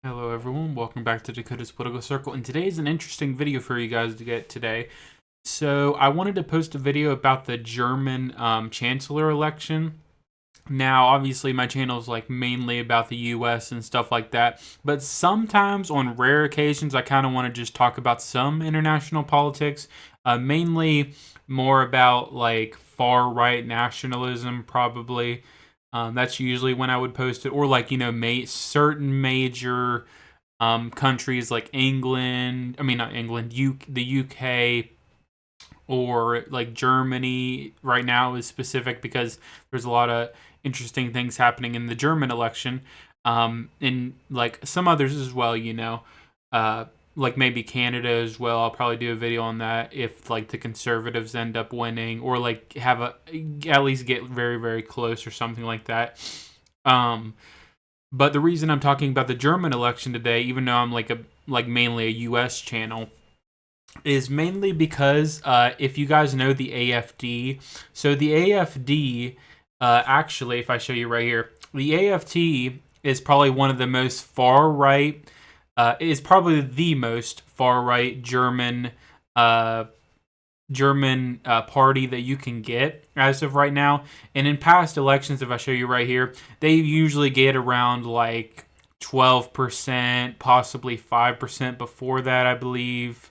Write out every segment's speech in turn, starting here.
Hello everyone, welcome back to Dakota's Political Circle, and today is an interesting video for you guys to get today. So I wanted to post a video about the German Chancellor election. Now, obviously my channel is like mainly about the US and stuff like that, but sometimes on rare occasions I kind of want to just talk about some international politics, mainly more about like far-right nationalism probably. That's usually when I would post it, or like certain major countries like England. I mean, not England, the UK, or like Germany. Right now is specific because there's a lot of interesting things happening in the German election, and like some others as well. Uh, like maybe Canada as well. I'll probably do a video on that if like the conservatives end up winning, or like have a at least get very very close or something like that. Um, but the reason I'm talking about the German election today, even though I'm like mainly a U.S. channel, is mainly because if you guys know the AFD, so the AFD, actually, if I show you right here, the AFD is probably one of the most far right, is probably the most far right uh, German party that you can get as of right now. And in past elections, if I show you right here, they usually get around like 12%, possibly 5% before that, I believe.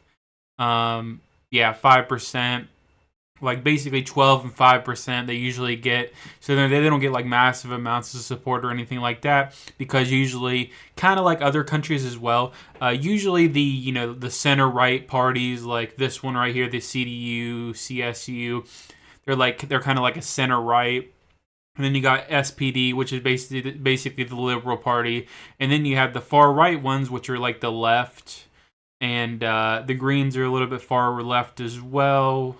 Yeah, 5%. Like basically 12 and 5% they usually get. So they don't get like massive amounts of support or anything like that, because usually, kind of like other countries as well, usually the center right parties like this one right here, the CDU, CSU, they're kind of like a center right. And then you got SPD, which is basically the Liberal Party, and then you have the far right ones, which are like the left, and the Greens are a little bit far left as well.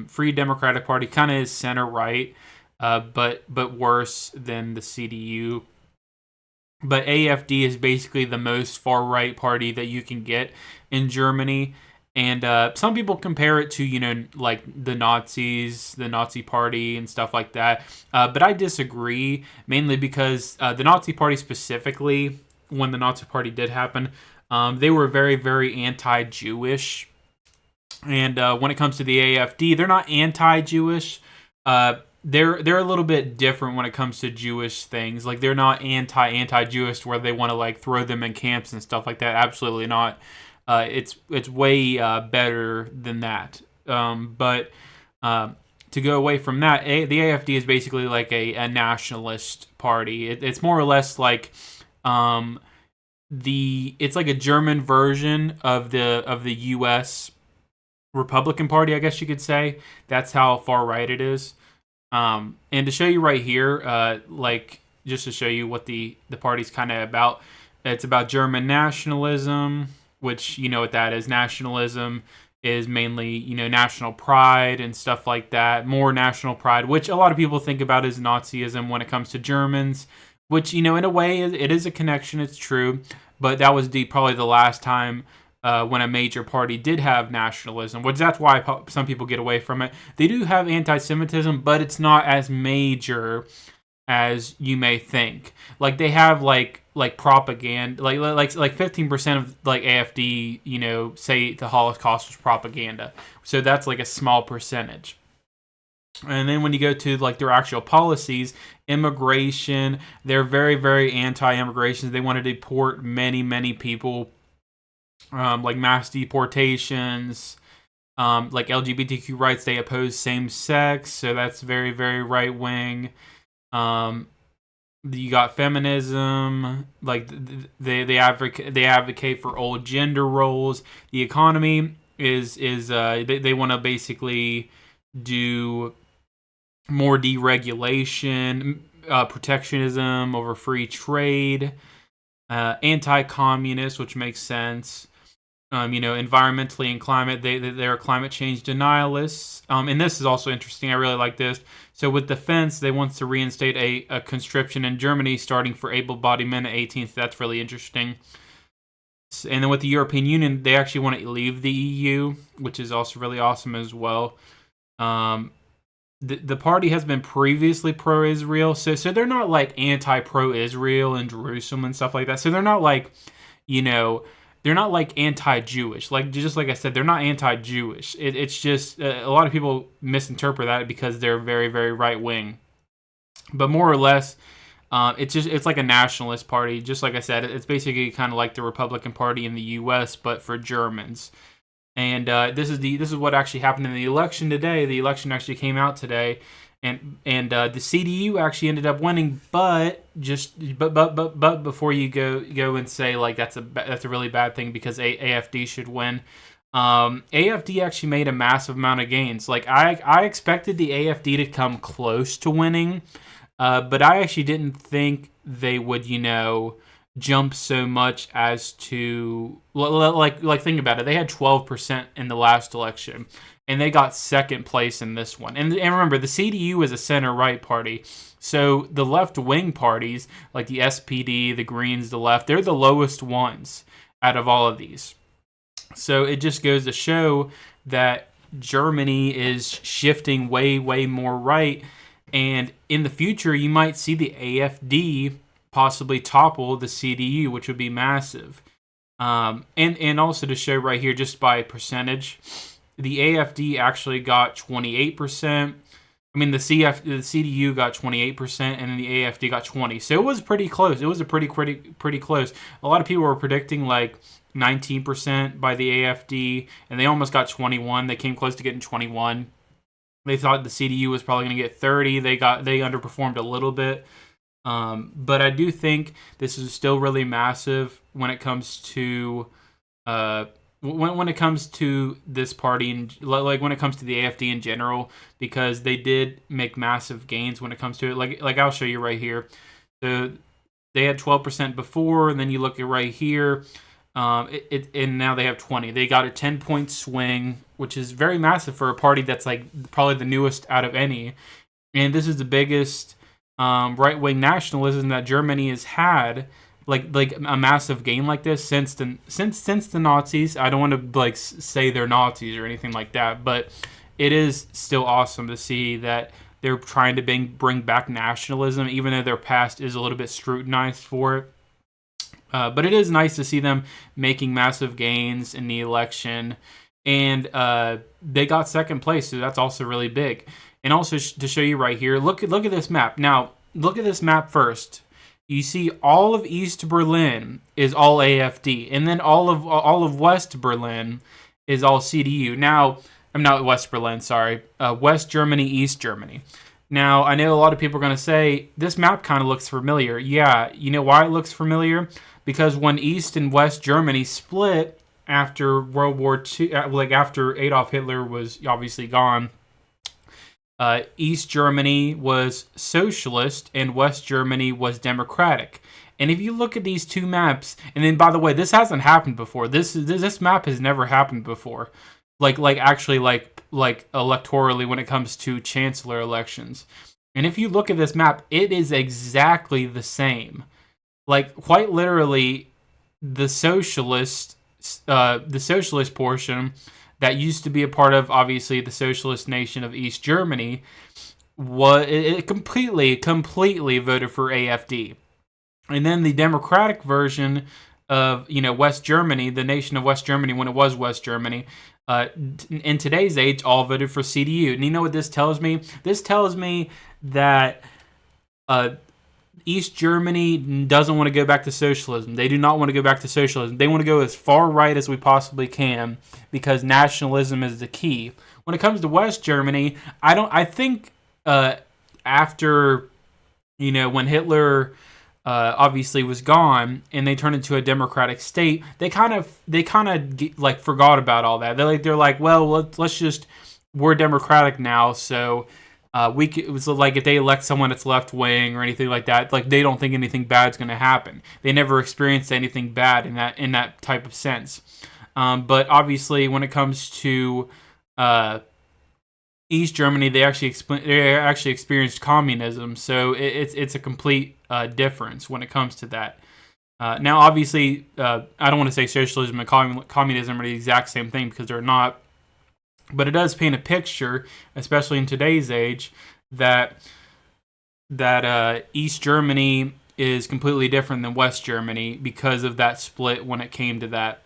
Free Democratic Party kind of is center right, but worse than the CDU. But AFD is basically the most far right party that you can get in Germany. And some people compare it to, like the Nazis, the Nazi Party, and stuff like that. But I disagree, mainly because the Nazi Party specifically, when the Nazi Party did happen, they were very, very anti-Jewish. And when it comes to the AFD, they're not anti-Jewish. They're a little bit different when it comes to Jewish things. Like they're not anti-Jewish where they want to like throw them in camps and stuff like that. Absolutely not. It's way better than that. But to go away from that, the AFD is basically like a nationalist party. It's more or less like it's like a German version of the U.S. Republican Party, I guess you could say. That's how far right it is. And to show you right here, like just to show you what the party's kind of about, it's about German nationalism, which you know what that is. Nationalism is mainly national pride and stuff like that. More national pride, which a lot of people think about as Nazism when it comes to Germans. Which in a way it is a connection. It's true, but that was probably the last time when a major party did have nationalism, which that's why some people get away from it. They do have anti-Semitism, but it's not as major as you may think. Like they have like propaganda, like 15% of like AFD, say the Holocaust was propaganda. So that's like a small percentage. And then when you go to like their actual policies, immigration, they're very, very anti-immigration. They want to deport many, many people, like mass deportations, like LGBTQ rights. They oppose same sex, so that's very, very right wing. You got feminism, like they advocate for old gender roles. The economy is they want to basically do more deregulation, protectionism over free trade, anti-communist, which makes sense. Environmentally and climate, they're climate change denialists. And this is also interesting. I really like this. So with defense, they want to reinstate a conscription in Germany starting for able-bodied men at 18th. That's really interesting. And then with the European Union, they actually want to leave the EU, which is also really awesome as well. The party has been previously pro-Israel, so they're not like anti-pro-Israel in Jerusalem and stuff like that. So they're not like you know, they're not like anti-Jewish. Like just like I said, they're not anti-Jewish. It's just a lot of people misinterpret that because they're very, very right wing. But more or less, it's like a nationalist party. Just like I said, it's basically kind of like the Republican Party in the U.S., but for Germans. And this is what actually happened in the election today. The election actually came out today, and the CDU actually ended up winning. But before you go and say like that's a really bad thing because AFD should win. AFD actually made a massive amount of gains. Like I expected the AFD to come close to winning, but I actually didn't think they would, jump so much as to like think about it. They had 12% in the last election, and they got second place in this one. And remember, the CDU is a center-right party, so the left-wing parties like the SPD, the Greens, the Left, they're the lowest ones out of all of these. So it just goes to show that Germany is shifting way, way more right. And in the future, you might see the AFD possibly topple the CDU, which would be massive. And also to show right here, just by percentage, the AFD actually got 28%. I mean, the CDU got 28%, and then the AFD got 20%. So it was pretty close. It was a pretty close. A lot of people were predicting like 19% by the AFD, and they almost got 21%. They came close to getting 21%. They thought the CDU was probably going to get 30%. They underperformed a little bit. But I do think this is still really massive when it comes to when it comes to this party and like when it comes to the AFD in general, because they did make massive gains when it comes to it. Like I'll show you right here. So they had 12% before, and then you look at right here. And now they have 20. They got a 10-point swing, which is very massive for a party that's like probably the newest out of any. And this is the biggest right-wing nationalism that Germany has had, like a massive gain like this since the Nazis. I don't want to like say they're Nazis or anything like that, but it is still awesome to see that they're trying to bring back nationalism, even though their past is a little bit scrutinized for it. But it is nice to see them making massive gains in the election. And they got second place, so that's also really big. And also to show you right here, look at this map. Now, look at this map first. You see all of East Berlin is all AFD. And then all of West Berlin is all CDU. Now, I'm not West Berlin, sorry. West Germany, East Germany. Now, I know a lot of people are going to say, this map kind of looks familiar. Yeah, you know why it looks familiar? Because when East and West Germany split after World War II, like after Adolf Hitler was obviously gone, East Germany was socialist and West Germany was democratic. And if you look at these two maps, and then by the way, this hasn't happened before. This map has never happened before. Like electorally when it comes to chancellor elections. And if you look at this map, it is exactly the same. Like quite literally, the socialist portion that used to be a part of obviously the socialist nation of East Germany it completely voted for AFD. And then the democratic version of West Germany, the nation of West Germany when it was West Germany, in today's age, all voted for CDU. And you know what this tells me? This tells me that East Germany doesn't want to go back to socialism. They do not want to go back to socialism. They want to go as far right as we possibly can because nationalism is the key. When it comes to West Germany, I think after when Hitler obviously was gone and they turned into a democratic state, they kind of like forgot about all that. They're like, well, we're democratic now, so it was like if they elect someone that's left wing or anything like that, like they don't think anything bad's going to happen. They never experienced anything bad in that type of sense. But obviously, when it comes to East Germany, they actually experienced communism, so it's a complete difference when it comes to that. Now, obviously, I don't want to say socialism and communism are the exact same thing because they're not. But it does paint a picture, especially in today's age, that East Germany is completely different than West Germany because of that split when it came to that.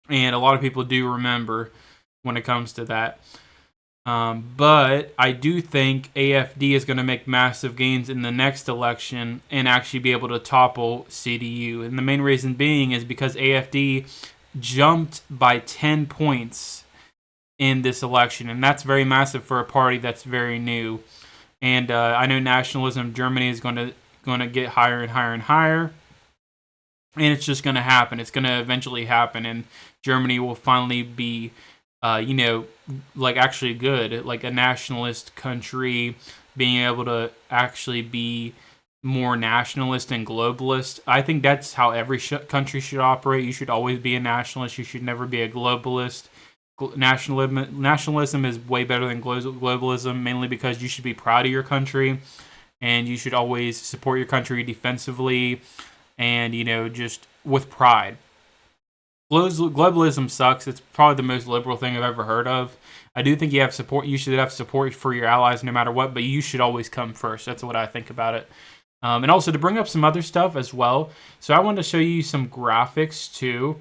And a lot of people do remember when it comes to that. But I do think AFD is going to make massive gains in the next election and actually be able to topple CDU. And the main reason being is because AFD jumped by 10 points in this election. And that's very massive for a party that's very new. And I know Nationalism Germany is going to get higher and higher and higher. And it's just going to happen. It's going to eventually happen. And Germany will finally be like actually good, like a nationalist country, being able to actually be more nationalist and globalist. I think that's how every country should operate. You should always be a nationalist. You should never be a globalist. Nationalism is way better than globalism, mainly because you should be proud of your country, and you should always support your country defensively, and just with pride. Globalism sucks. It's probably the most liberal thing I've ever heard of. I do think you have support. You should have support for your allies no matter what, but you should always come first. That's what I think about it. And also to bring up some other stuff as well. So I wanted to show you some graphics too.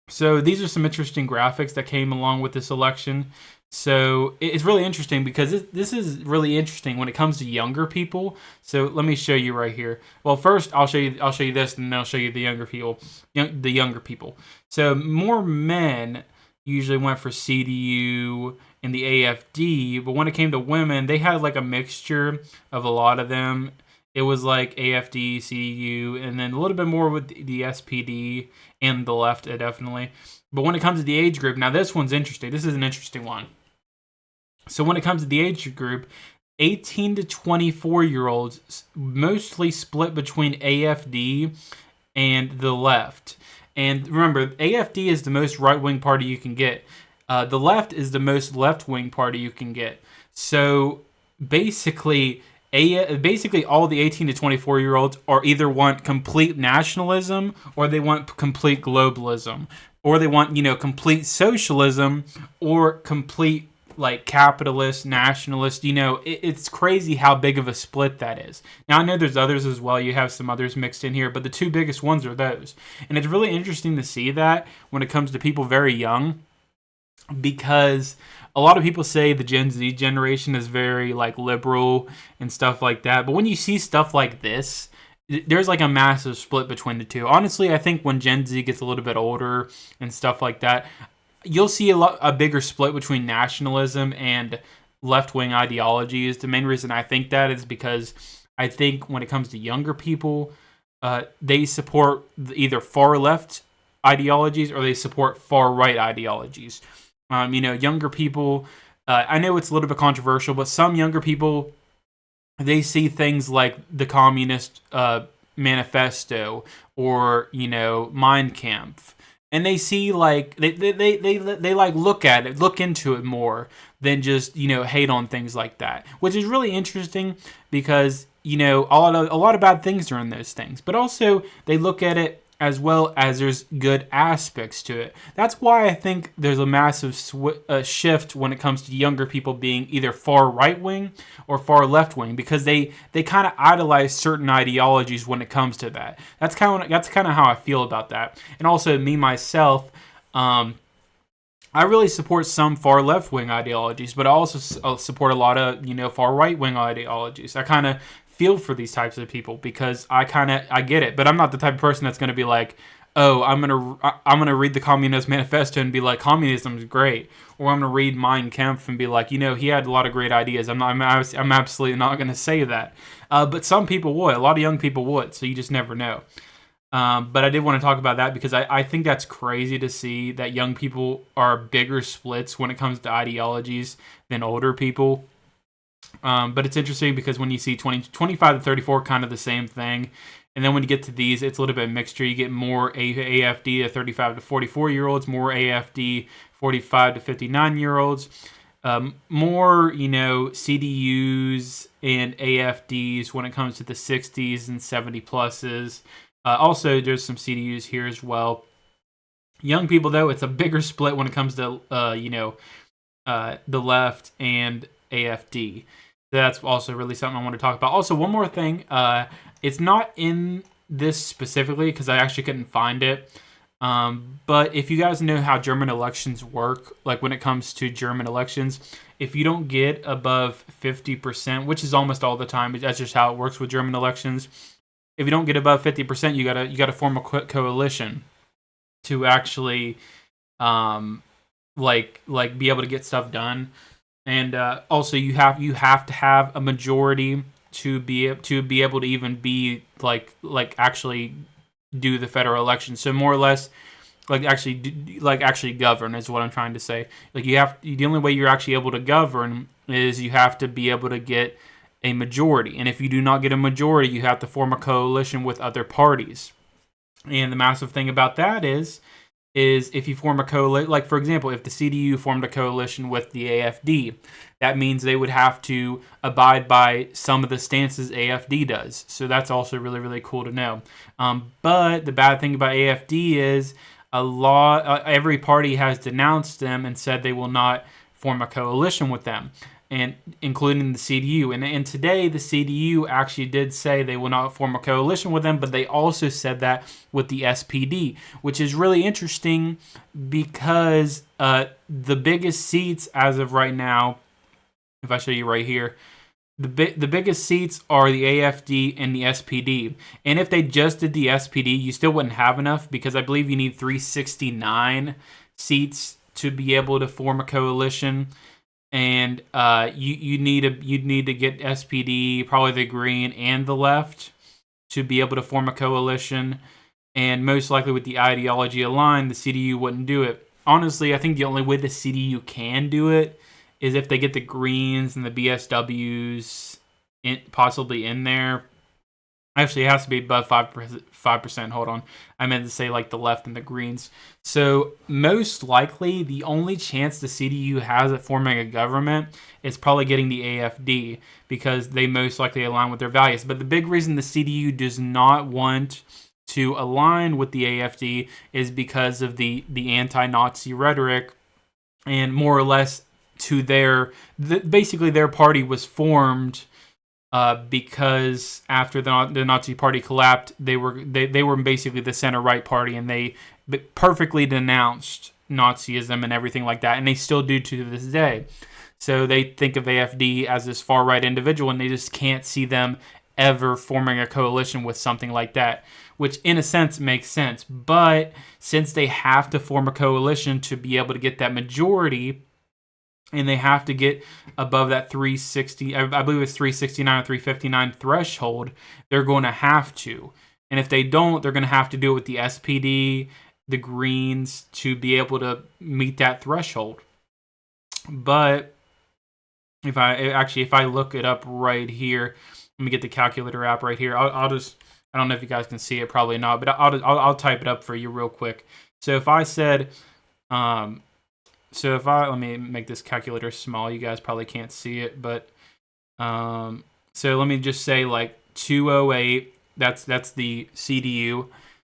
So these are some interesting graphics that came along with this election. So it's really interesting because this is really interesting when it comes to younger people. So let me show you right here. Well, first I'll show you this, and then I'll show you the younger people. So more men usually went for CDU and the AFD, but when it came to women, they had like a mixture of a lot of them. It was like AFD, CDU, and then a little bit more with the SPD and the left, definitely. But when it comes to the age group, now this one's interesting. This is an interesting one. So when it comes to the age group, 18 to 24-year-olds mostly split between AFD and the left. And remember, AFD is the most right-wing party you can get. The left is the most left-wing party you can get. So basically all the 18 to 24-year-olds are either want complete nationalism, or they want complete globalism, or they want complete socialism, or complete like capitalist, nationalist. It's crazy how big of a split that is. Now I know there's others as well. You have some others mixed in here, but the two biggest ones are those. And it's really interesting to see that when it comes to people very young, because a lot of people say the Gen Z generation is very like liberal and stuff like that. But when you see stuff like this, there's like a massive split between the two. Honestly, I think when Gen Z gets a little bit older and stuff like that, you'll see a bigger split between nationalism and left-wing ideologies. The main reason I think that is because I think when it comes to younger people, they support either far-left ideologies or they support far-right ideologies. Younger people, I know it's a little bit controversial, but some younger people, they see things like the Communist Manifesto or, Mein Kampf. And they see like they like look into it more than just hate on things like that, which is really interesting because a lot of bad things are in those things, but also they look at it as well as there's good aspects to it. That's why I think there's a massive shift when it comes to younger people being either far right wing or far left wing, because they kind of idolize certain ideologies when it comes to that. That's kind of how I feel about that. And also me myself, I really support some far left wing ideologies, but I also support a lot of far right wing ideologies. I kind of feel for these types of people because I get it, but I'm not the type of person that's going to be like, oh, I'm gonna read the Communist Manifesto and be like, communism is great, or I'm gonna read Mein Kampf and be like, he had a lot of great ideas. I'm absolutely not gonna say that, but some people would, a lot of young people would, so you just never know. But I did want to talk about that because I think that's crazy to see that young people are bigger splits when it comes to ideologies than older people. But it's interesting because when you see 25 to 34, kind of the same thing. And then when you get to these, it's a little bit mixture. You get more AFD to 35 to 44-year-olds, more AFD 45 to 59-year-olds, more, CDUs and AFDs when it comes to the 60s and 70 pluses. Also, there's some CDUs here as well. Young people, though, it's a bigger split when it comes to, the left and AFD. That's also really something I want to talk about. Also, one more thing. It's not in this specifically because I actually couldn't find it. But if you guys know how German elections work, like when it comes to German elections, if you don't get above 50%, which is almost all the time, that's just how it works with German elections. If you don't get above 50%, you gotta form a coalition to actually like be able to get stuff done. And also you have to have a majority to be able to even be like actually do the federal election. So more or less like actually govern is what I'm trying to say. Like the only way you're actually able to govern is you have to be able to get a majority. And if you do not get a majority, you have to form a coalition with other parties. And the massive thing about that is if you form a coalition, like for example, if the CDU formed a coalition with the AFD, that means they would have to abide by some of the stances AFD does. So that's also really, really cool to know. But the bad thing about AFD is every party has denounced them and said they will not form a coalition with them, and including the CDU. And today, the CDU actually did say they will not form a coalition with them, but they also said that with the SPD, which is really interesting because the biggest seats as of right now, if I show you right here, the biggest seats are the AFD and the SPD. And if they just did the SPD, you still wouldn't have enough because I believe you need 369 seats to be able to form a coalition. And you'd need to get SPD, probably the Green and the Left, to be able to form a coalition. And most likely with the ideology aligned, the CDU wouldn't do it. Honestly, I think the only way the CDU can do it is if they get the Greens and the BSWs possibly in there. Actually, it has to be above 5%. Hold on. I meant to say like the left and the Greens. So most likely, the only chance the CDU has at forming a government is probably getting the AFD because they most likely align with their values. But the big reason the CDU does not want to align with the AFD is because of the anti-Nazi rhetoric, and more or less to basically their party was formed because after the Nazi Party collapsed, they were basically the center right party, and they perfectly denounced Nazism and everything like that, and they still do to this day. So they think of AFD as this far right individual, and they just can't see them ever forming a coalition with something like that, which in a sense makes sense. But since they have to form a coalition to be able to get that majority, and they have to get above that 360, I believe it's 369 or 359 threshold, they're going to have to. And if they don't, they're going to have to do it with the SPD, the Greens, to be able to meet that threshold. But if I look it up right here, let me get the calculator app right here. I'll just, I don't know if you guys can see it, probably not, but I'll type it up for you real quick. So if I said, let me make this calculator small. You guys probably can't see it, but so let me just say like 208. That's the CDU.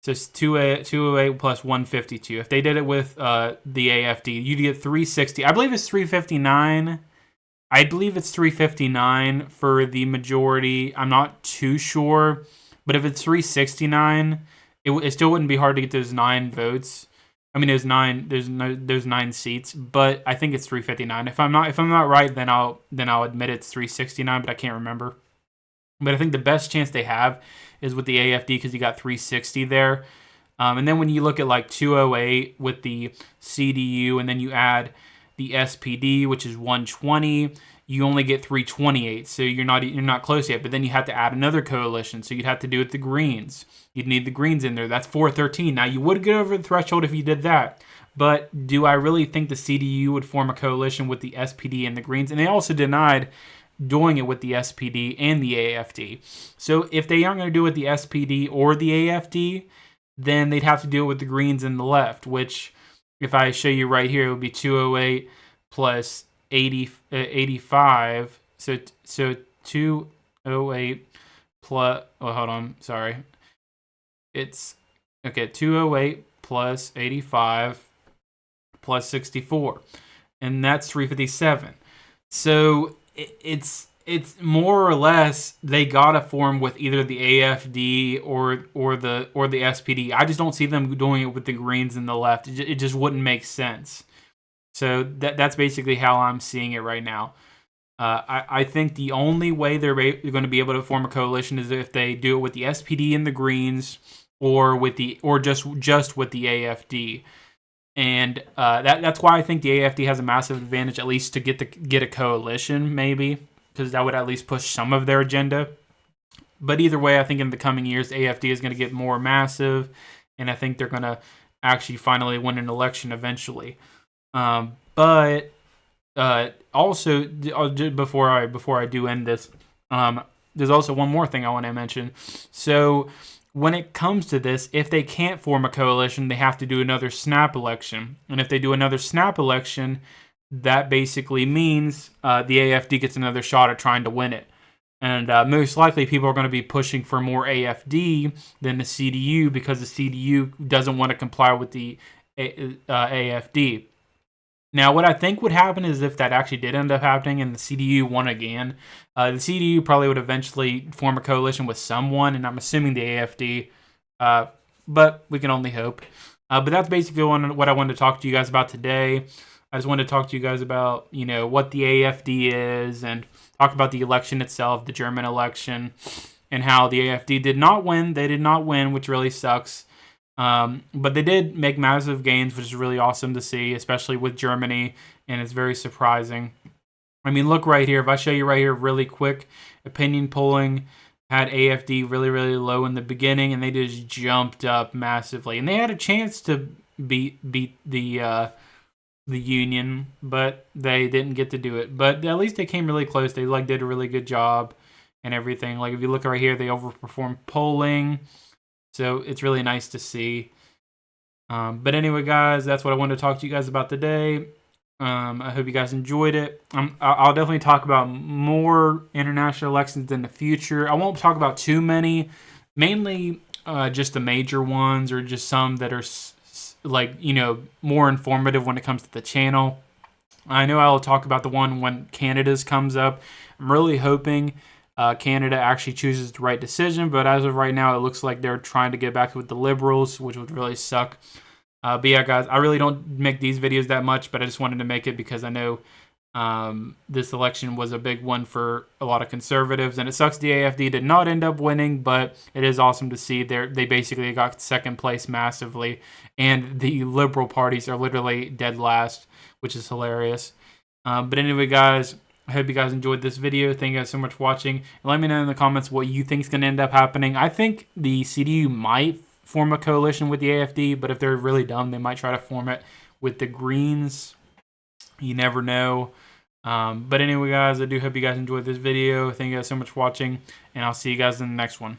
So it's 208 plus 152. If they did it with the AFD, you'd get 360. I believe it's 359. I believe it's 359 for the majority. I'm not too sure, but if it's 369, it still wouldn't be hard to get those 9 votes. I mean, there's 9 seats, but I think it's 359. If I'm not right, then I'll admit it's 369, but I can't remember. But I think the best chance they have is with the AFD because you got 360 there. And then when you look at like 208 with the CDU, and then you add the SPD, which is 120, you only get 328. So you're not close yet. But then you have to add another coalition. So you'd have to do it with the Greens. You'd need the Greens in there. That's 413. Now, you would get over the threshold if you did that. But do I really think the CDU would form a coalition with the SPD and the Greens? And they also denied doing it with the SPD and the AFD. So if they aren't going to do it with the SPD or the AFD, then they'd have to do it with the Greens and the left, which, if I show you right here, it would be 208 plus 85. So 208 plus, oh, hold on, sorry. It's, okay, 208 plus 85 plus 64. And that's 357. So it's it's more or less they gotta form with either the AFD or the SPD. I just don't see them doing it with the Greens and the left. It just wouldn't make sense. So that's basically how I'm seeing it right now. I think the only way they're going to be able to form a coalition is if they do it with the SPD and the Greens, or just with the AFD. And that's why I think the AFD has a massive advantage, at least to get a coalition, maybe, because that would at least push some of their agenda. But either way, I think in the coming years, AFD is going to get more massive, and I think they're going to actually finally win an election eventually. But also, before I do end this, there's also one more thing I want to mention. So when it comes to this, if they can't form a coalition, they have to do another snap election. And if they do another snap election, that basically means the AFD gets another shot at trying to win it. And most likely people are going to be pushing for more AFD than the CDU, because the CDU doesn't want to comply with the AFD. Now, what I think would happen is if that actually did end up happening and the CDU won again, the CDU probably would eventually form a coalition with someone, and I'm assuming the AFD, but we can only hope. But that's basically what I wanted to talk to you guys about today. I just wanted to talk to you guys about, what the AFD is, and talk about the election itself, the German election, and how the AFD did not win. They did not win, which really sucks. But they did make massive gains, which is really awesome to see, especially with Germany, and it's very surprising. I mean, look right here. If I show you right here really quick, opinion polling had AFD really, really low in the beginning, and they just jumped up massively. And they had a chance to beat the Union, but they didn't get to do it. But at least they came really close. They did a really good job and everything. Like, if you look right here, they overperformed polling. So it's really nice to see. But anyway, guys, that's what I wanted to talk to you guys about today. I hope you guys enjoyed it. I'll definitely talk about more international elections in the future. I won't talk about too many, mainly just the major ones, or just some that are more informative when it comes to the channel. I know I'll talk about the one when Canada's comes up. I'm really hoping Canada actually chooses the right decision, but as of right now, it looks like they're trying to get back with the Liberals, which would really suck. But yeah, guys, I really don't make these videos that much, but I just wanted to make it because I know this election was a big one for a lot of conservatives, and it sucks the AFD did not end up winning, but it is awesome to see they basically got second place massively, and the liberal parties are literally dead last, which is hilarious. But anyway, guys, I hope you guys enjoyed this video. Thank you guys so much for watching. And let me know in the comments what you think is going to end up happening. I think the CDU might form a coalition with the AFD, but if they're really dumb, they might try to form it with the Greens. You never know. But anyway, guys, I do hope you guys enjoyed this video. Thank you guys so much for watching, and I'll see you guys in the next one.